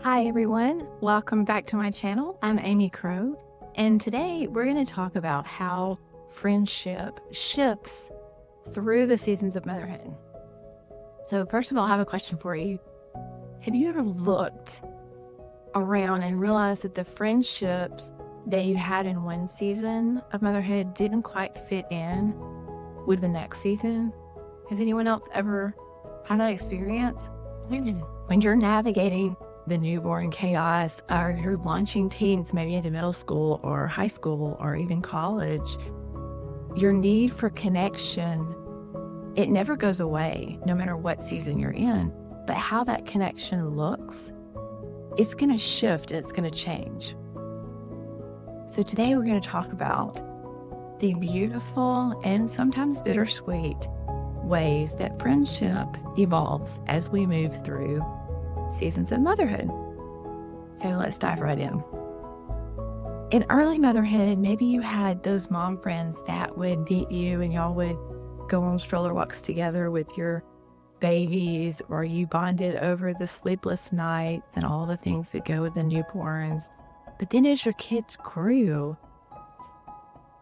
Hi everyone, welcome back to my channel. I'm Amy Crow, and today we're going to talk about how friendship shifts through the seasons of motherhood. So first of all, I have a question for you. Have you ever looked around and realized that the friendships that you had in one season of motherhood didn't quite fit in with the next season? Has anyone else ever had that experience? When you're navigating the newborn chaos, or you're launching teens maybe into middle school or high school or even college, your need for connection, it never goes away no matter what season you're in. But how that connection looks, it's going to shift and it's going to change. So today we're going to talk about the beautiful and sometimes bittersweet ways that friendship evolves as we move through seasons of motherhood. So let's dive right in. In early motherhood, maybe you had those mom friends that would meet you and y'all would go on stroller walks together with your babies, or you bonded over the sleepless nights and all the things that go with the newborns. But then as your kids grew,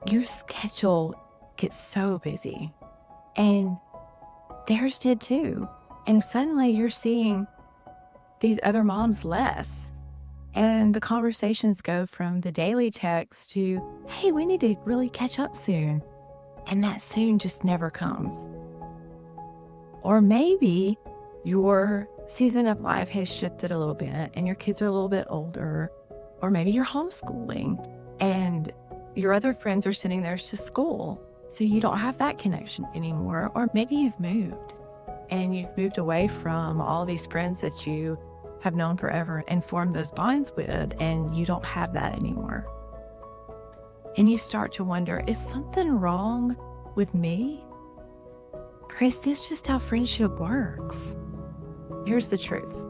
your schedule gets so busy, and theirs did too. And suddenly you're seeing these other moms less. And the conversations go from the daily text to, hey, we need to really catch up soon. And that soon just never comes. Or maybe your season of life has shifted a little bit and your kids are a little bit older. Or maybe you're homeschooling and your other friends are sending theirs to school, so you don't have that connection anymore. Or maybe you've moved and you've moved away from all these friends that you have known forever and formed those bonds with, and you don't have that anymore. And you start to wonder, is something wrong with me? Or is this just how friendship works? Here's the truth.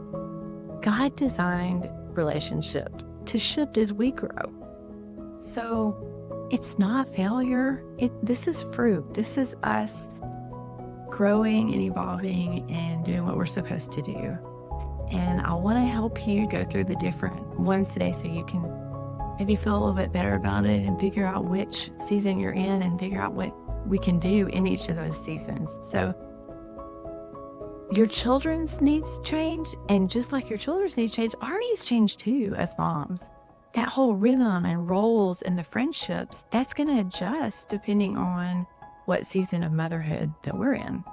God designed relationship to shift as we grow. So it's not failure. This is fruit. This is us growing and evolving and doing what we're supposed to do. And I want to help you go through the different ones today so you can maybe feel a little bit better about it and figure out which season you're in and figure out what we can do in each of those seasons. So your children's needs change, and just like your children's needs change, our needs change too as moms. That whole rhythm and roles and the friendships, that's going to adjust depending on what season of motherhood that we're in.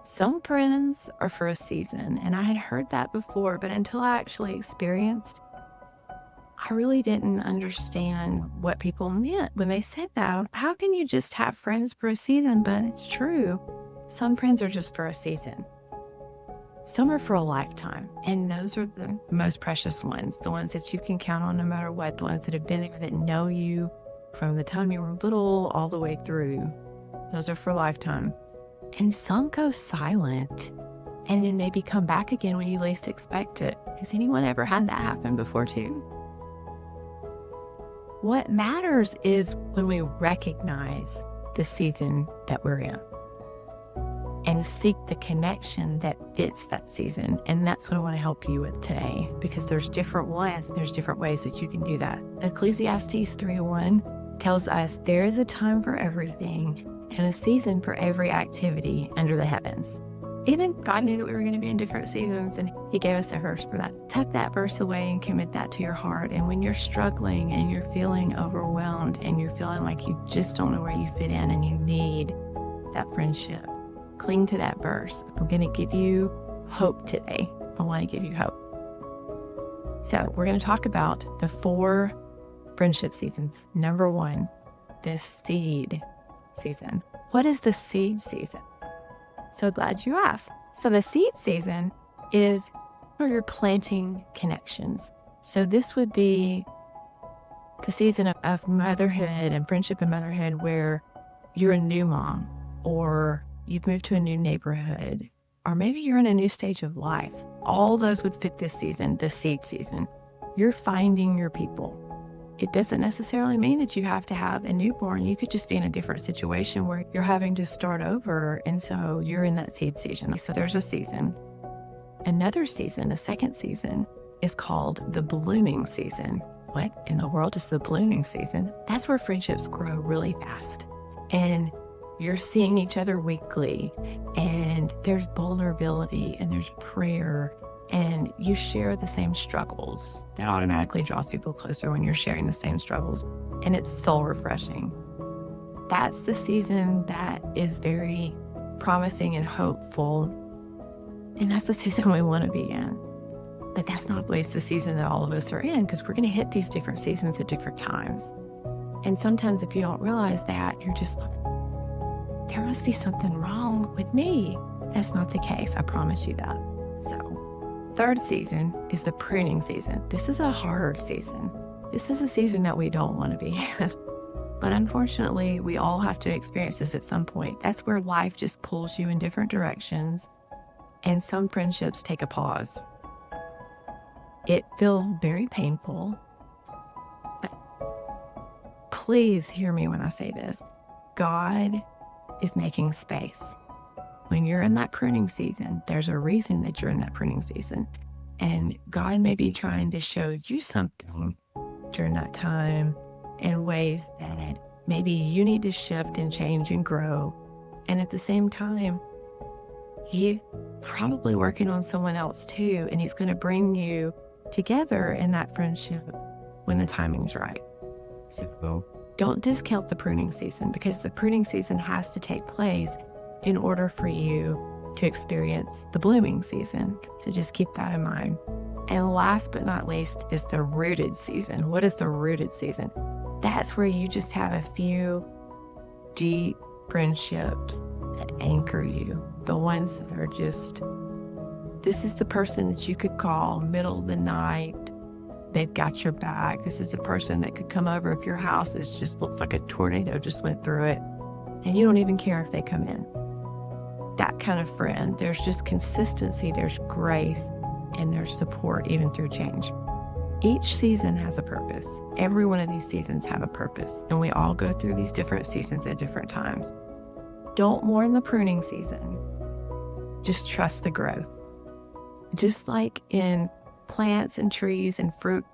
Some friends are for a season, and I had heard that before, but until I actually experienced, I really didn't understand what people meant when they said that. How can you just have friends for a season? But it's true. Some friends are just for a season. Some are for a lifetime, and those are the most precious ones, the ones that you can count on no matter what, the ones that have been there, that know you from the time you were little all the way through. Those are for a lifetime. And some go silent and then maybe come back again when you least expect it. Has anyone ever had that happen before too? What matters is when we recognize the season that we're in and seek the connection that fits that season. And that's what I want to help you with today, because there's different ones, there's different ways that you can do that. Ecclesiastes 3:1 tells us there is a time for everything and a season for every activity under the heavens. Even God knew that we were going to be in different seasons, and He gave us a verse for that. Tuck that verse away and commit that to your heart. And when you're struggling and you're feeling overwhelmed and you're feeling like you just don't know where you fit in and you need that friendship, cling to that verse. I'm going to give you hope today. I want to give you hope. So we're going to talk about the 4 friendship seasons. Number 1, the seed season. What is the seed season? So glad you asked. So the seed season is where you're planting connections. So this would be the season of motherhood and friendship and motherhood where you're a new mom, or you've moved to a new neighborhood, or maybe you're in a new stage of life. All those would fit this season, the seed season. You're finding your people. It doesn't necessarily mean that you have to have a newborn. You could just be in a different situation where you're having to start over. And so you're in that seed season. So there's a season. Another season, the second season, is called the blooming season. What in the world is the blooming season? That's where friendships grow really fast. And you're seeing each other weekly, and there's vulnerability, and there's prayer, and you share the same struggles. That automatically draws people closer when you're sharing the same struggles, and it's soul refreshing. That's the season that is very promising and hopeful, and that's the season we want to be in. But that's not always the season that all of us are in, because we're going to hit these different seasons at different times. And sometimes if you don't realize that, you're just like, there must be something wrong with me. That's not the case. I promise you that. So, third season is the pruning season. This is a hard season. This is a season that we don't want to be in. But unfortunately, we all have to experience this at some point. That's where life just pulls you in different directions, and some friendships take a pause. It feels very painful, but please hear me when I say this. God is making space. When you're in that pruning season, there's a reason that you're in that pruning season. And God may be trying to show you something during that time in ways that maybe you need to shift and change and grow. And at the same time, He's probably working on someone else too, and He's going to bring you together in that friendship when the timing's right. So don't discount the pruning season, because the pruning season has to take place in order for you to experience the blooming season. So just keep that in mind. And last but not least is the rooted season. What is the rooted season? That's where you just have a few deep friendships that anchor you. The ones that are just, this is the person that you could call middle of the night. They've got your back. This is a person that could come over if your house just looks like a tornado just went through it, and you don't even care if they come in. That kind of friend. There's just consistency, there's grace, and there's support even through change. Each season has a purpose. Every one of these seasons have a purpose, and we all go through these different seasons at different times. Don't mourn the pruning season. Just trust the growth. Just like in plants and trees and fruit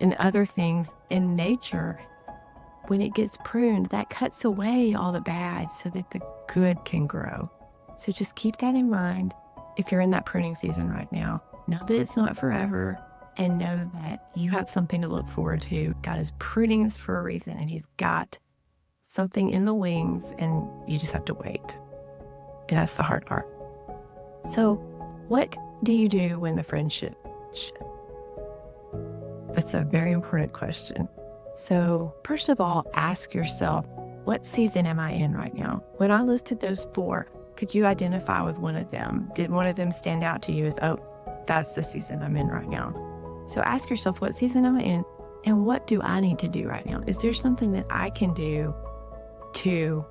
and other things in nature, when it gets pruned, that cuts away all the bad so that the good can grow. So just keep that in mind if you're in that pruning season right now. Know that it's not forever, and know that you have something to look forward to. God is pruning us for a reason, and He's got something in the wings, and you just have to wait. And that's the hard part. So what do you do when the friendship shifts? That's a very important question. So first of all, ask yourself, what season am I in right now? When I listed those 4, could you identify with one of them? Did one of them stand out to you as, oh, that's the season I'm in right now? So ask yourself, what season am I in? And what do I need to do right now? Is there something that I can do to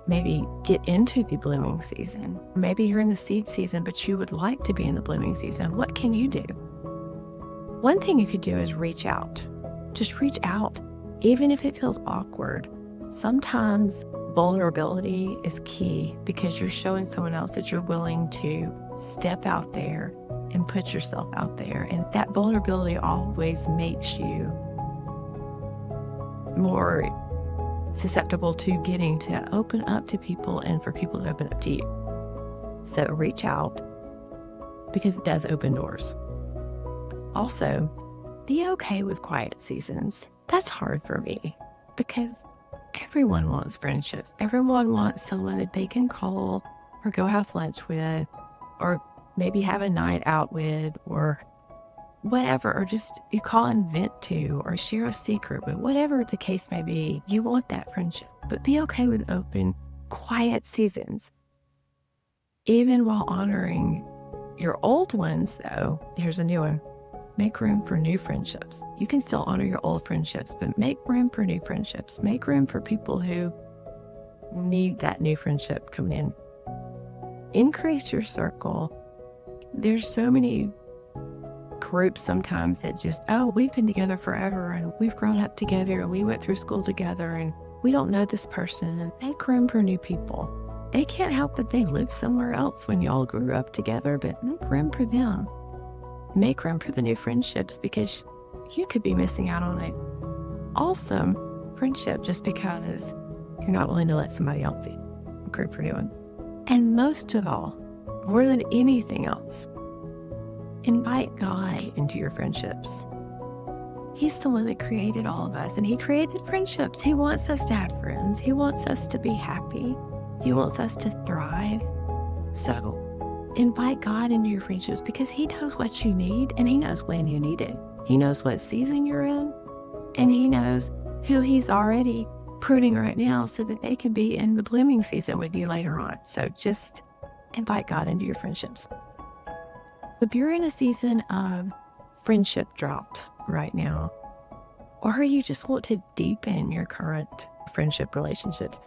maybe get into the blooming season? Maybe you're in the seed season, but you would like to be in the blooming season. What can you do? One thing you could do is reach out. Just reach out, even if it feels awkward. Sometimes vulnerability is key, because you're showing someone else that you're willing to step out there and put yourself out there. And that vulnerability always makes you more susceptible to getting to open up to people and for people to open up to you. So reach out, because it does open doors. Also, be okay with quiet seasons. That's hard for me, because everyone wants friendships. Everyone wants someone that they can call or go have lunch with, or maybe have a night out with, or whatever, or just you call and vent to, or share a secret with, whatever the case may be. You want that friendship, but be okay with open, quiet seasons. Even while honoring your old ones, though, here's a new one. Make room for new friendships. You can still honor your old friendships, but make room for new friendships. Make room for people who need that new friendship coming in. Increase your circle. There's so many groups sometimes that just, oh, we've been together forever, and we've grown up together, and we went through school together, and we don't know this person. And make room for new people. They can't help that they live somewhere else when y'all grew up together, but make room for them. Make room for the new friendships because you could be missing out on an awesome friendship just because you're not willing to let somebody else in. Great for doing. And most of all, more than anything else, invite God into your friendships. He's the one that created all of us, and He created friendships. He wants us to have friends. He wants us to be happy. He wants us to thrive. So invite God into your friendships because He knows what you need, and He knows when you need it. He knows what season you're in, and He knows who He's already pruning right now so that they can be in the blooming season with you later on. So just invite God into your friendships. If you're in a season of friendship drought right now, or you just want to deepen your current friendship relationships,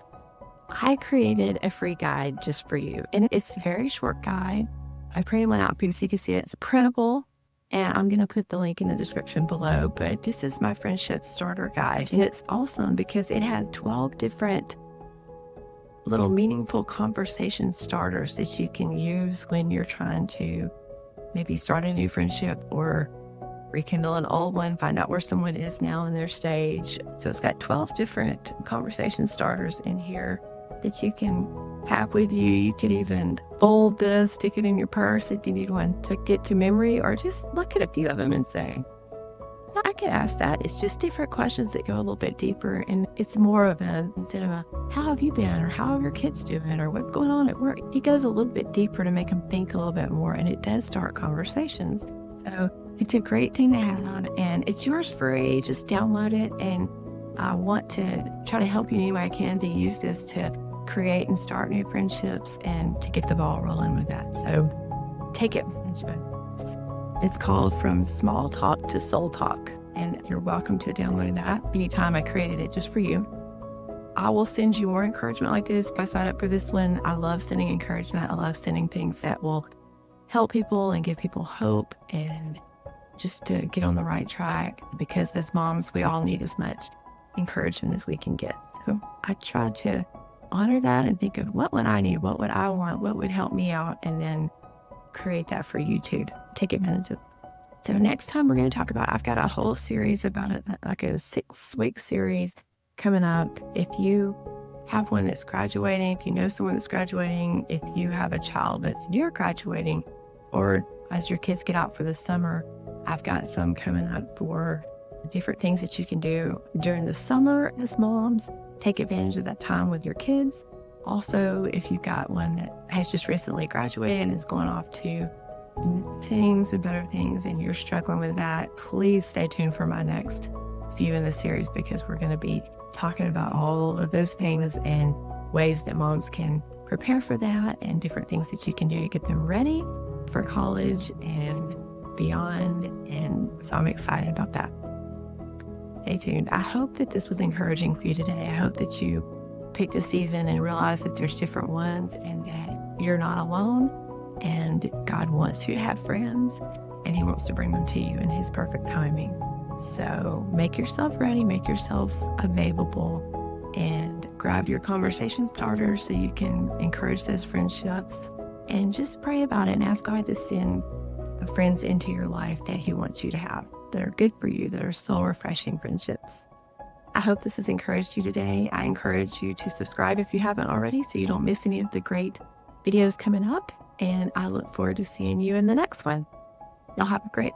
I created a free guide just for you. And it's a very short guide. I printed one out for you so you can see it. It's printable. And I'm going to put the link in the description below. But this is my friendship starter guide. And it's awesome because it has 12 different little meaningful conversation starters that you can use when you're trying to maybe start a new friendship or rekindle an old one, find out where someone is now in their stage. So it's got 12 different conversation starters in here that you can have with you. You could even fold this, stick it in your purse if you need one to get to memory, or just look at a few of them and say, "No, I could ask that." It's just different questions that go a little bit deeper, and it's more of instead of how have you been, or how are your kids doing, or what's going on at work. It goes a little bit deeper to make them think a little bit more, and it does start conversations. So it's a great thing to have, and it's yours free. Just download it, and I want to try to help you any way I can to use this to create and start new friendships and to get the ball rolling with that. So take it. It's called From Small Talk to Soul Talk, and you're welcome to download that anytime. I created it just for you. I will send you more encouragement like this. Go sign up for this one. I love sending encouragement. I love sending things that will help people and give people hope and just to get on the right track, because as moms, we all need as much encouragement as we can get. So I try to honor that and think of what would I need, what would I want, what would help me out, and then create that for you too. Take advantage of. So next time we're going to talk about, I've got a whole series about it, like a 6-week series coming up. If you have one that's graduating, if you know someone that's graduating, if you have a child that's near graduating, or as your kids get out for the summer, I've got some coming up for different things that you can do during the summer as moms. Take advantage of that time with your kids. Also, if you've got one that has just recently graduated and is going off to things and better things and you're struggling with that, please stay tuned for my next few in the series, because we're going to be talking about all of those things and ways that moms can prepare for that and different things that you can do to get them ready for college and beyond. And so I'm excited about that. Stay tuned. I hope that this was encouraging for you today. I hope that you picked a season and realized that there's different ones and that you're not alone, and God wants you to have friends and He wants to bring them to you in His perfect timing. So make yourself ready, make yourself available, and grab your conversation starters so you can encourage those friendships, and just pray about it and ask God to send the friends into your life that He wants you to have, that are good for you, that are soul refreshing friendships. I hope this has encouraged you today. I encourage you to subscribe if you haven't already so you don't miss any of the great videos coming up. And I look forward to seeing you in the next one. Y'all have a great